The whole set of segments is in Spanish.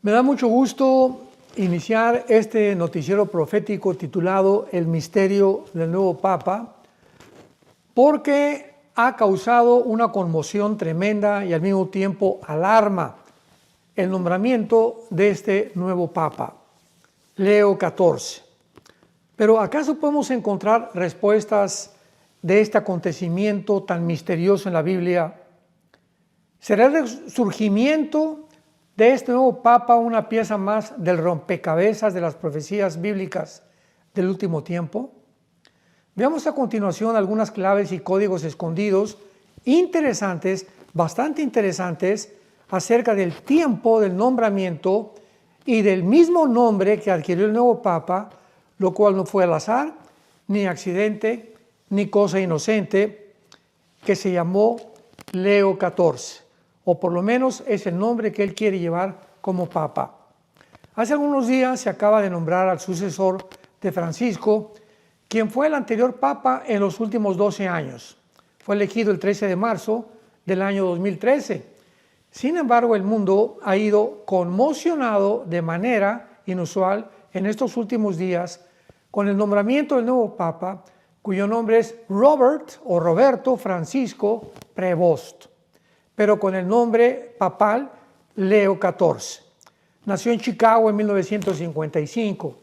Me da mucho gusto iniciar este noticiero profético titulado El misterio del nuevo Papa, porque ha causado una conmoción tremenda y al mismo tiempo alarma el nombramiento de este nuevo Papa, Leo XIV. Pero ¿acaso podemos encontrar respuestas de este acontecimiento tan misterioso en la Biblia? ¿Será el surgimiento de este nuevo Papa una pieza más del rompecabezas de las profecías bíblicas del último tiempo? Veamos a continuación algunas claves y códigos escondidos interesantes, bastante interesantes, acerca del tiempo del nombramiento y del mismo nombre que adquirió el nuevo Papa, lo cual no fue al azar, ni accidente, ni cosa inocente, que se llamó Leo XIV, o por lo menos es el nombre que él quiere llevar como Papa. Hace algunos días se acaba de nombrar al sucesor de Francisco, quien fue el anterior Papa en los últimos 12 años. Fue elegido el 13 de marzo del año 2013. Sin embargo, el mundo ha ido conmocionado de manera inusual en estos últimos días con el nombramiento del nuevo Papa, cuyo nombre es Roberto Francisco Prevost, pero con el nombre papal Leo XIV. Nació en Chicago en 1955,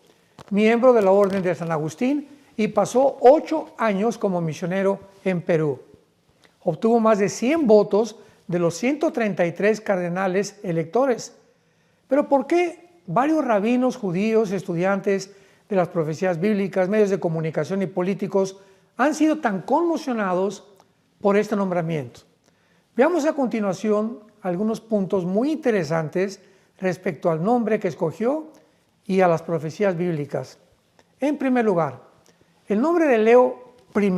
miembro de la Orden de San Agustín, y pasó 8 años como misionero en Perú. Obtuvo más de 100 votos de los 133 cardenales electores. Pero ¿por qué varios rabinos judíos, estudiantes de las profecías bíblicas, medios de comunicación y políticos han sido tan conmocionados por este nombramiento? Veamos a continuación algunos puntos muy interesantes respecto al nombre que escogió y a las profecías bíblicas. En primer lugar, el nombre de Leo I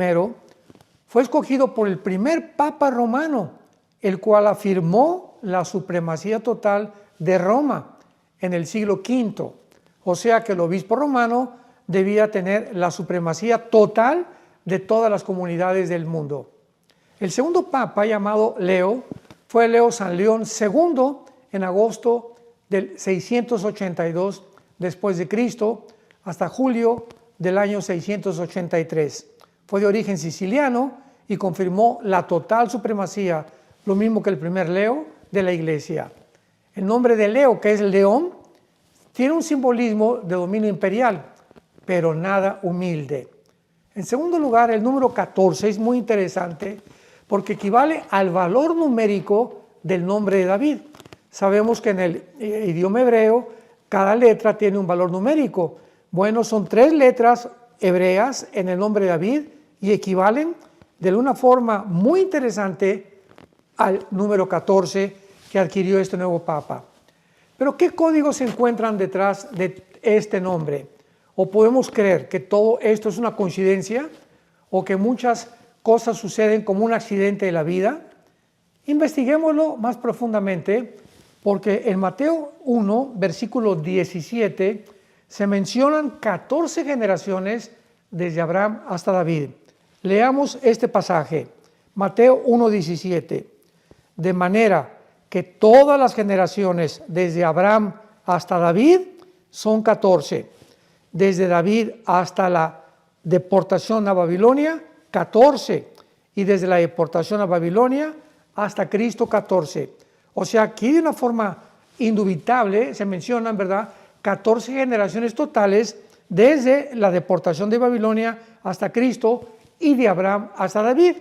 fue escogido por el primer Papa romano, el cual afirmó la supremacía total de Roma en el siglo V. O sea que el obispo romano debía tener la supremacía total de todas las comunidades del mundo. El segundo Papa, llamado Leo, fue Leo San León II en agosto del 682 después de Cristo hasta julio del año 683. Fue de origen siciliano y confirmó la total supremacía, lo mismo que el primer Leo, de la Iglesia. El nombre de Leo, que es león, tiene un simbolismo de dominio imperial, pero nada humilde. En segundo lugar, el número 14 es muy interesante porque equivale al valor numérico del nombre de David. Sabemos que en el idioma hebreo cada letra tiene un valor numérico. Bueno, son 3 letras hebreas en el nombre de David y equivalen de una forma muy interesante al número 14 que adquirió este nuevo Papa. Pero ¿qué códigos se encuentran detrás de este nombre? ¿O podemos creer que todo esto es una coincidencia o que muchas cosas suceden como un accidente de la vida? Investiguémoslo más profundamente, porque en Mateo 1, versículo 17, se mencionan 14 generaciones desde Abraham hasta David. Leamos este pasaje, Mateo 1:17. De manera que todas las generaciones desde Abraham hasta David son 14. Desde David hasta la deportación a Babilonia, 14. Y desde la deportación a Babilonia hasta Cristo, 14. O sea, aquí de una forma indubitable se mencionan, ¿verdad?, 14 generaciones totales desde la deportación de Babilonia hasta Cristo y de Abraham hasta David.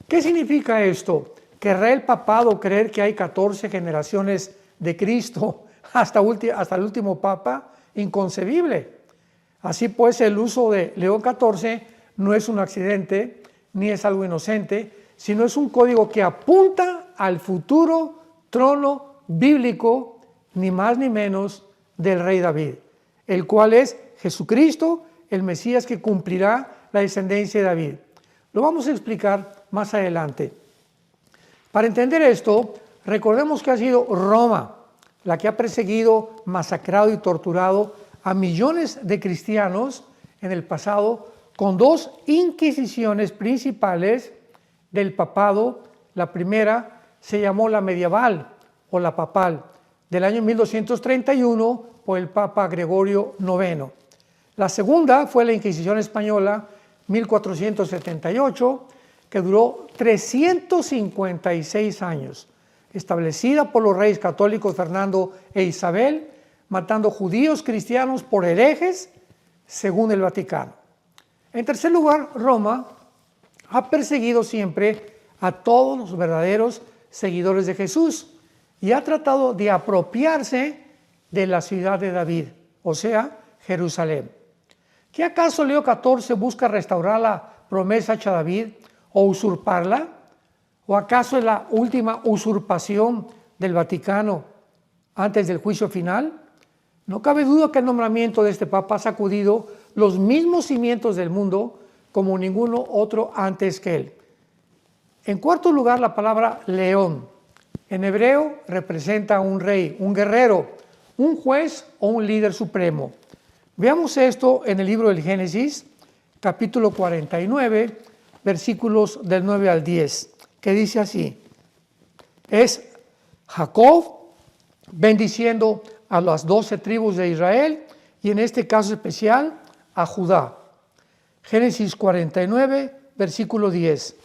¿Qué significa esto? ¿Querrá el papado creer que hay 14 generaciones de Cristo hasta el último Papa? Inconcebible. Así pues, el uso de León XIV no es un accidente ni es algo inocente, sino es un código que apunta al futuro trono bíblico, ni más ni menos, del rey David, el cual es Jesucristo, el Mesías que cumplirá la descendencia de David. Lo vamos a explicar más adelante. Para entender esto, recordemos que ha sido Roma la que ha perseguido, masacrado y torturado a millones de cristianos en el pasado con 2 inquisiciones principales del papado. La primera se llamó la medieval o la papal, del año 1231 por el Papa Gregorio IX. La segunda fue la Inquisición Española, 1478, que duró 356 años, establecida por los reyes católicos Fernando e Isabel, matando judíos cristianos por herejes, según el Vaticano. En tercer lugar, Roma ha perseguido siempre a todos los verdaderos seguidores de Jesús y ha tratado de apropiarse de la ciudad de David, o sea, Jerusalén. ¿Qué acaso Leo XIV busca restaurar la promesa hecha a David o usurparla? ¿O acaso es la última usurpación del Vaticano antes del juicio final? No cabe duda que el nombramiento de este Papa ha sacudido los mismos cimientos del mundo como ninguno otro antes que él. En cuarto lugar, la palabra león. En hebreo representa a un rey, un guerrero, un juez o un líder supremo. Veamos esto en el libro del Génesis, capítulo 49, versículos del 9 al 10, que dice así: es Jacob bendiciendo a las 12 tribus de Israel y en este caso especial a Judá. Génesis 49, versículo 10.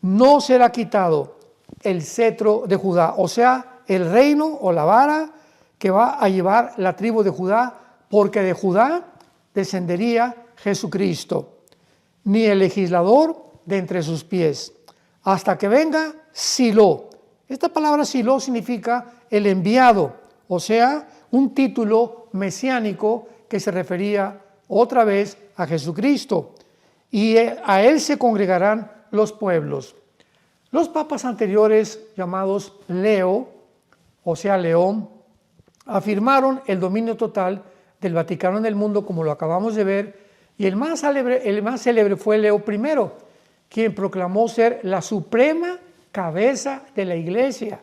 No será quitado el cetro de Judá, o sea, el reino o la vara que va a llevar la tribu de Judá, porque de Judá descendería Jesucristo, ni el legislador de entre sus pies, hasta que venga Silo. Esta palabra Silo significa el enviado, o sea, un título mesiánico que se refería otra vez a Jesucristo, y a él se congregarán los pueblos. Los papas anteriores, llamados Leo, o sea, León, afirmaron el dominio total del Vaticano en el mundo, como lo acabamos de ver, y el más célebre fue Leo I, quien proclamó ser la suprema cabeza de la Iglesia,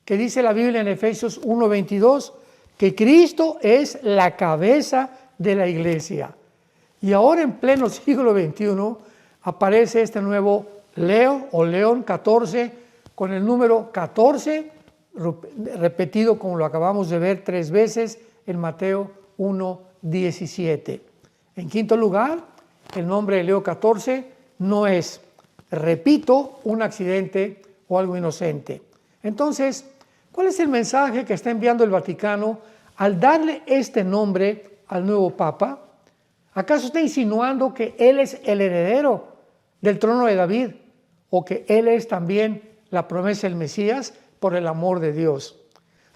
que dice la Biblia en Efesios 1:22, que Cristo es la cabeza de la Iglesia. Y ahora en pleno siglo XXI aparece este nuevo Leo o León XIV con el número 14, repetido como lo acabamos de ver 3 veces en Mateo 1:17. En quinto lugar, el nombre de Leo XIV no es, repito, un accidente o algo inocente. Entonces, ¿cuál es el mensaje que está enviando el Vaticano al darle este nombre al nuevo Papa? ¿Acaso está insinuando que él es el heredero del trono de David o que él es también la promesa del Mesías por el amor de Dios?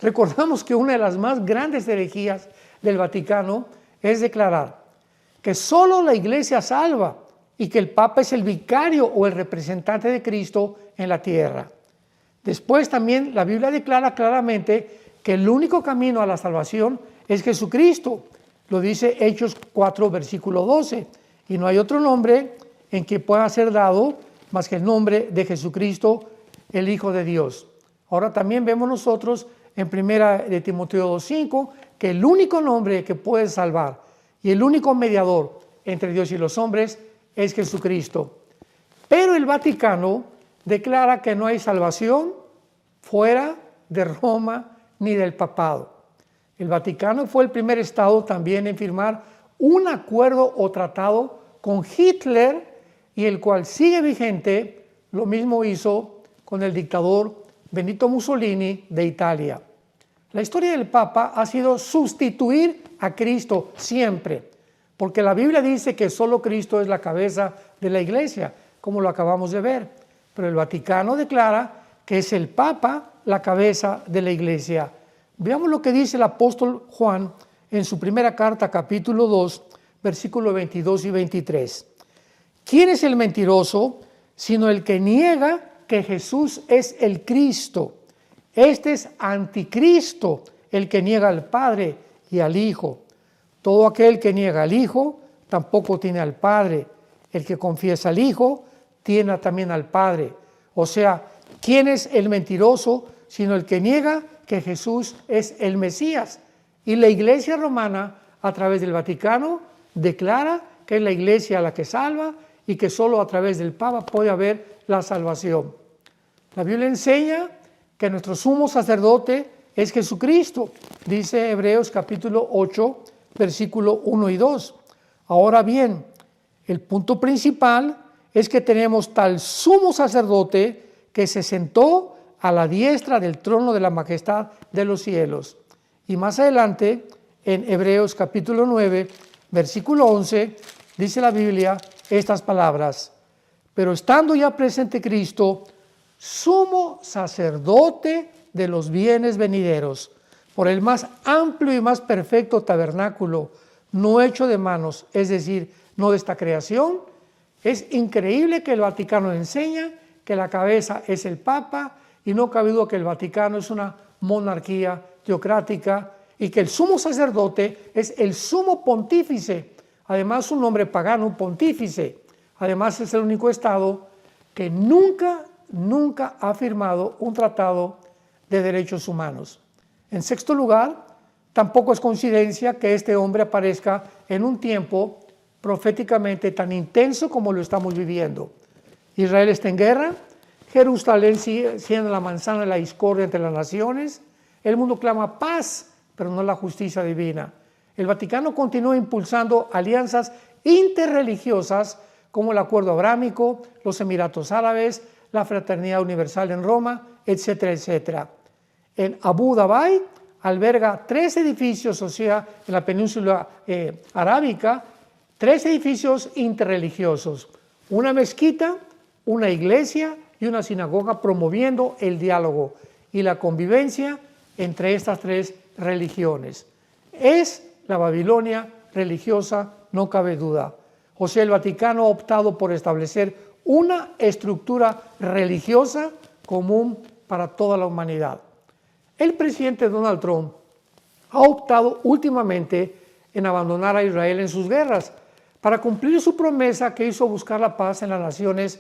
Recordamos que una de las más grandes herejías del Vaticano es declarar que solo la Iglesia salva y que el Papa es el vicario o el representante de Cristo en la tierra. Después también la Biblia declara claramente que el único camino a la salvación es Jesucristo. Lo dice Hechos 4, versículo 12. Y no hay otro nombre en que pueda ser dado más que el nombre de Jesucristo, el Hijo de Dios. Ahora también vemos nosotros en 1 de Timoteo 2:5 que el único nombre que puede salvar y el único mediador entre Dios y los hombres es Jesucristo. Pero el Vaticano declara que no hay salvación fuera de Roma ni del papado. El Vaticano fue el primer estado también en firmar un acuerdo o tratado con Hitler y el cual sigue vigente. Lo mismo hizo con el dictador Benito Mussolini de Italia. La historia del Papa ha sido sustituir a Cristo siempre, porque la Biblia dice que solo Cristo es la cabeza de la Iglesia, como lo acabamos de ver. Pero el Vaticano declara que es el Papa la cabeza de la Iglesia. Veamos lo que dice el apóstol Juan en su primera carta, capítulo 2, versículos 22 y 23. ¿Quién es el mentiroso sino el que niega que Jesús es el Cristo? Este es anticristo, el que niega al Padre y al Hijo. Todo aquel que niega al Hijo tampoco tiene al Padre. El que confiesa al Hijo tiene también al Padre. O sea, ¿quién es el mentiroso sino el que niega que Jesús es el Mesías? Y la Iglesia romana, a través del Vaticano, declara que es la Iglesia la que salva y que solo a través del Papa puede haber la salvación. La Biblia enseña que nuestro sumo sacerdote es Jesucristo, dice Hebreos capítulo 8, versículo 1 y 2. Ahora bien, el punto principal es que tenemos tal sumo sacerdote que se sentó a la diestra del trono de la majestad de los cielos. Y más adelante, en Hebreos capítulo 9, versículo 11, dice la Biblia estas palabras: pero estando ya presente Cristo, sumo sacerdote de los bienes venideros, por el más amplio y más perfecto tabernáculo, no hecho de manos, es decir, no de esta creación. Es increíble que el Vaticano enseña que la cabeza es el Papa, y no cabe duda que el Vaticano es una monarquía teocrática y que el sumo sacerdote es el sumo pontífice, además un nombre pagano, un pontífice. Además es el único Estado que nunca ha firmado un tratado de derechos humanos. En sexto lugar, tampoco es coincidencia que este hombre aparezca en un tiempo proféticamente tan intenso como lo estamos viviendo. Israel está en guerra, Jerusalén sigue siendo la manzana de la discordia entre las naciones, el mundo clama paz, pero no la justicia divina. El Vaticano continúa impulsando alianzas interreligiosas como el Acuerdo Abrámico, los Emiratos Árabes, la Fraternidad Universal en Roma, etcétera, etcétera. En Abu Dhabi alberga 3 edificios, o sea, en la península arábica, 3 edificios interreligiosos, una mezquita, una iglesia y una sinagoga, promoviendo el diálogo y la convivencia entre estas 3 religiones. Es la Babilonia religiosa, no cabe duda. O sea, el Vaticano ha optado por establecer una estructura religiosa común para toda la humanidad. El presidente Donald Trump ha optado últimamente en abandonar a Israel en sus guerras para cumplir su promesa que hizo buscar la paz en las naciones,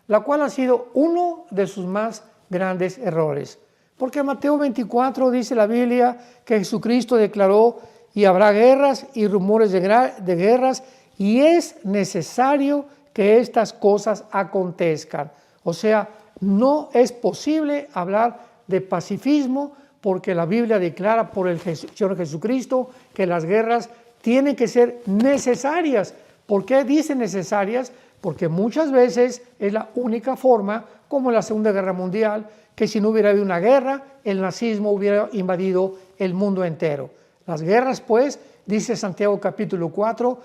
la cual ha sido uno de sus más grandes errores. Porque en Mateo 24 dice la Biblia que Jesucristo declaró: y habrá guerras y rumores de guerras, y es necesario que estas cosas acontezcan. O sea, no es posible hablar de pacifismo, porque la Biblia declara por el Señor Jesucristo que las guerras tienen que ser necesarias. ¿Por qué dice necesarias? Porque muchas veces es la única forma, como en la Segunda Guerra Mundial, que si no hubiera habido una guerra, el nazismo hubiera invadido el mundo entero. Las guerras, pues, dice Santiago capítulo 4,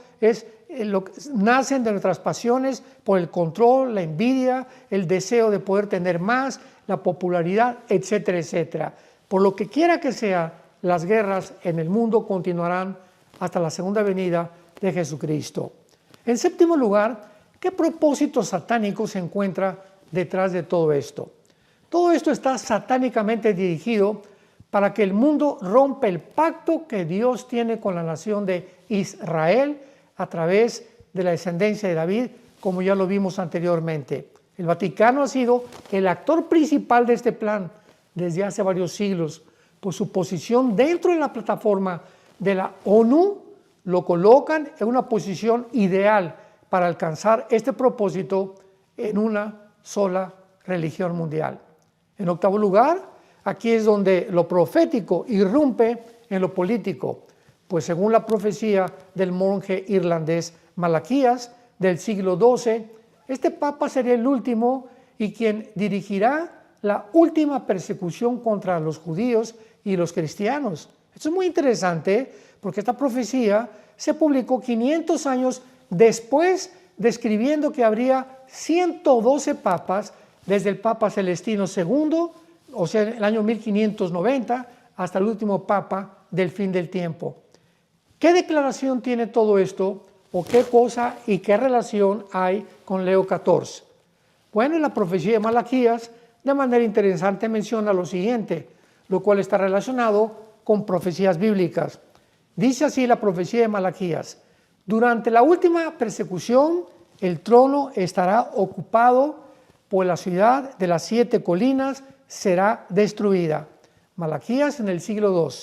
nacen de nuestras pasiones por el control, la envidia, el deseo de poder tener más, la popularidad, etcétera, etcétera. Por lo que quiera que sea, las guerras en el mundo continuarán hasta la segunda venida de Jesucristo. En séptimo lugar, ¿qué propósito satánico se encuentra detrás de todo esto? Todo esto está satánicamente dirigido para que el mundo rompa el pacto que Dios tiene con la nación de Israel a través de la descendencia de David, como ya lo vimos anteriormente. El Vaticano ha sido el actor principal de este plan desde hace varios siglos, por su posición dentro de la plataforma de la ONU, lo colocan en una posición ideal para alcanzar este propósito en una sola religión mundial. En octavo lugar, aquí es donde lo profético irrumpe en lo político, pues según la profecía del monje irlandés Malaquías del siglo XII, este papa sería el último y quien dirigirá la última persecución contra los judíos y los cristianos. Esto es muy interesante porque esta profecía se publicó 500 años después, describiendo que habría 112 papas, desde el Papa Celestino II, o sea, el año 1590, hasta el último papa del fin del tiempo. ¿Qué declaración tiene todo esto? ¿O qué cosa y qué relación hay con Leo XIV? Bueno, en la profecía de Malaquías, de manera interesante menciona lo siguiente, lo cual está relacionado con profecías bíblicas. Dice así la profecía de Malaquías: durante la última persecución, el trono estará ocupado, pues la ciudad de las 7 colinas será destruida. Malaquías en el siglo II.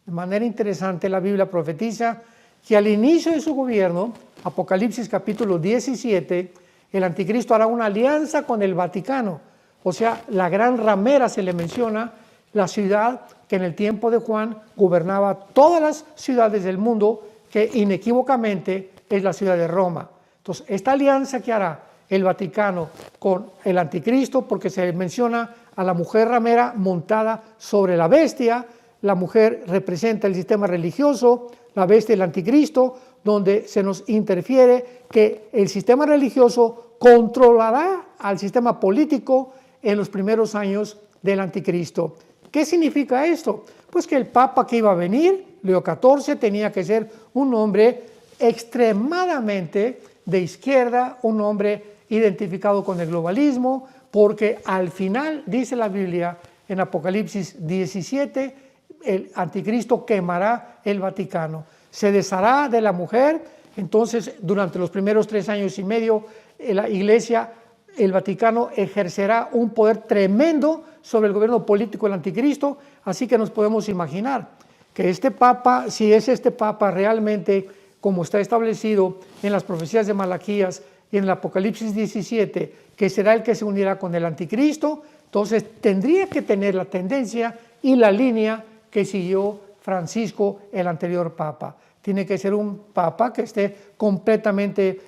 De manera interesante, la Biblia profetiza que al inicio de su gobierno, Apocalipsis capítulo 17, el anticristo hará una alianza con el Vaticano. O sea, la gran ramera se le menciona la ciudad que en el tiempo de Juan gobernaba todas las ciudades del mundo, que inequívocamente es la ciudad de Roma. Entonces, esta alianza que hará el Vaticano con el anticristo, porque se menciona a la mujer ramera montada sobre la bestia, la mujer representa el sistema religioso, la bestia el anticristo, donde se nos interfiere que el sistema religioso controlará al sistema político en los primeros años del anticristo. ¿Qué significa esto? Pues que el papa que iba a venir, Leo XIV, tenía que ser un hombre extremadamente de izquierda, un hombre identificado con el globalismo, porque al final, dice la Biblia en Apocalipsis 17, el anticristo quemará el Vaticano, se deshará de la mujer. Entonces, durante los primeros 3 años y medio, la Iglesia, el Vaticano, ejercerá un poder tremendo sobre el gobierno político del anticristo. Así que nos podemos imaginar que este papa, si es este papa realmente como está establecido en las profecías de Malaquías y en el Apocalipsis 17, que será el que se unirá con el anticristo, entonces tendría que tener la tendencia y la línea que siguió Francisco, el anterior papa. Tiene que ser un papa que esté completamente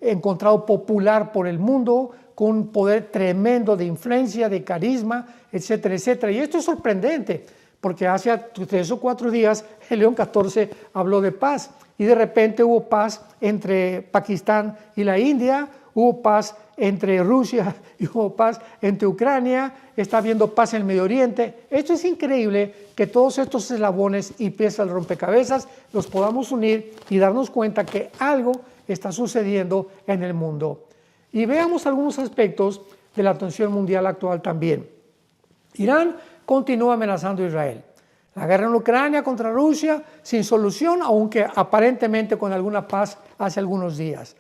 encontrado popular por el mundo, con un poder tremendo de influencia, de carisma, etcétera, etcétera. Y esto es sorprendente, porque hace 3 o 4 días el León XIV habló de paz, y de repente hubo paz entre Pakistán y la India, hubo paz entre Rusia y hubo paz entre Ucrania, está habiendo paz en el Medio Oriente. Esto es increíble, que todos estos eslabones y piezas del rompecabezas los podamos unir y darnos cuenta que algo está sucediendo en el mundo. Y veamos algunos aspectos de la tensión mundial actual también. Irán continúa amenazando a Israel. La guerra en Ucrania contra Rusia sin solución, aunque aparentemente con alguna paz hace algunos días.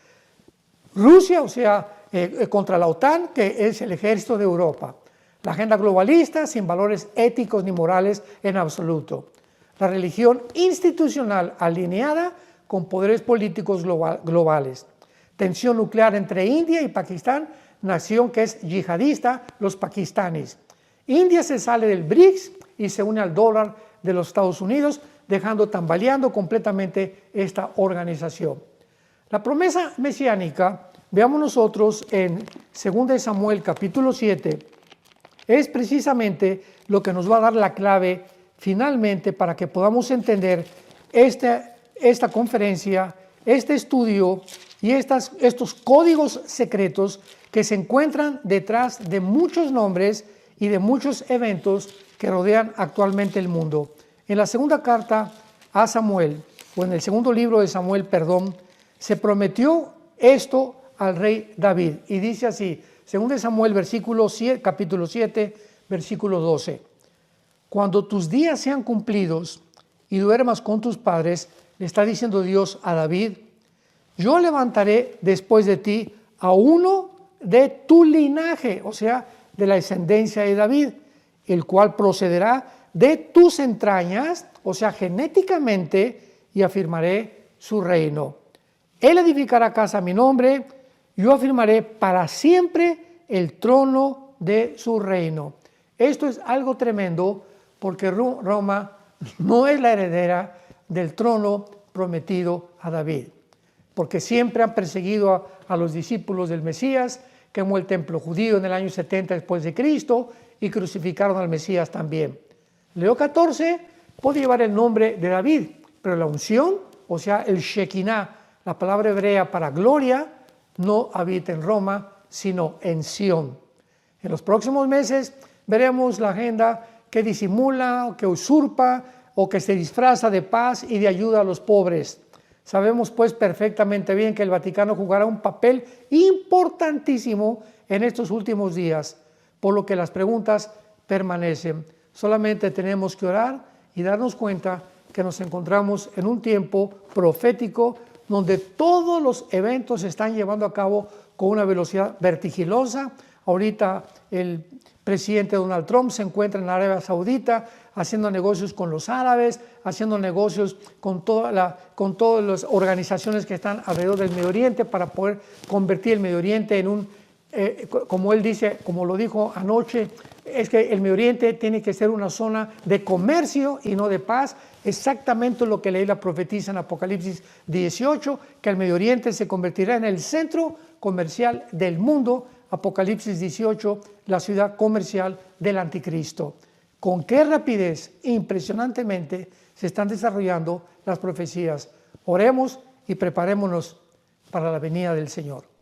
Rusia, o sea, contra la OTAN, que es el ejército de Europa. La agenda globalista sin valores éticos ni morales en absoluto. La religión institucional alineada con poderes políticos globales. Tensión nuclear entre India y Pakistán, nación que es yihadista, los pakistaníes. India se sale del BRICS y se une al dólar de los Estados Unidos, dejando tambaleando completamente esta organización. La promesa mesiánica, veamos nosotros en 2 Samuel capítulo 7, es precisamente lo que nos va a dar la clave finalmente para que podamos entender esta conferencia, este estudio y estos códigos secretos que se encuentran detrás de muchos nombres y de muchos eventos que rodean actualmente el mundo. En la segunda carta a Samuel, o en el segundo libro de Samuel, perdón, se prometió esto al rey David, y dice así, 2 Samuel capítulo 7, versículo 12. Cuando tus días sean cumplidos y duermas con tus padres, le está diciendo Dios a David, yo levantaré después de ti a uno de tu linaje, o sea, de la descendencia de David, el cual procederá de tus entrañas, o sea, genéticamente, y afirmaré su reino. Él edificará casa a mi nombre, yo afirmaré para siempre el trono de su reino. Esto es algo tremendo, porque Roma no es la heredera del trono prometido a David, porque siempre han perseguido a los discípulos del Mesías, quemó el templo judío en el año 70 después de Cristo y crucificaron al Mesías también. Leo XIV puede llevar el nombre de David, pero la unción, o sea, el Shekinah, la palabra hebrea para gloria, no habita en Roma, sino en Sión. En los próximos meses veremos la agenda que disimula, o que usurpa, o que se disfraza de paz y de ayuda a los pobres. Sabemos pues perfectamente bien que el Vaticano jugará un papel importantísimo en estos últimos días, por lo que las preguntas permanecen. Solamente tenemos que orar y darnos cuenta que nos encontramos en un tiempo profético donde todos los eventos se están llevando a cabo con una velocidad vertiginosa. Ahorita el presidente Donald Trump se encuentra en Arabia Saudita haciendo negocios con los árabes, haciendo negocios con todas las organizaciones que están alrededor del Medio Oriente para poder convertir el Medio Oriente en un como él dice, como lo dijo anoche, es que el Medio Oriente tiene que ser una zona de comercio y no de paz. Exactamente lo que Leila profetiza en Apocalipsis 18, que el Medio Oriente se convertirá en el centro comercial del mundo. Apocalipsis 18, la ciudad comercial del anticristo. Con qué rapidez, impresionantemente, se están desarrollando las profecías. Oremos y preparémonos para la venida del Señor.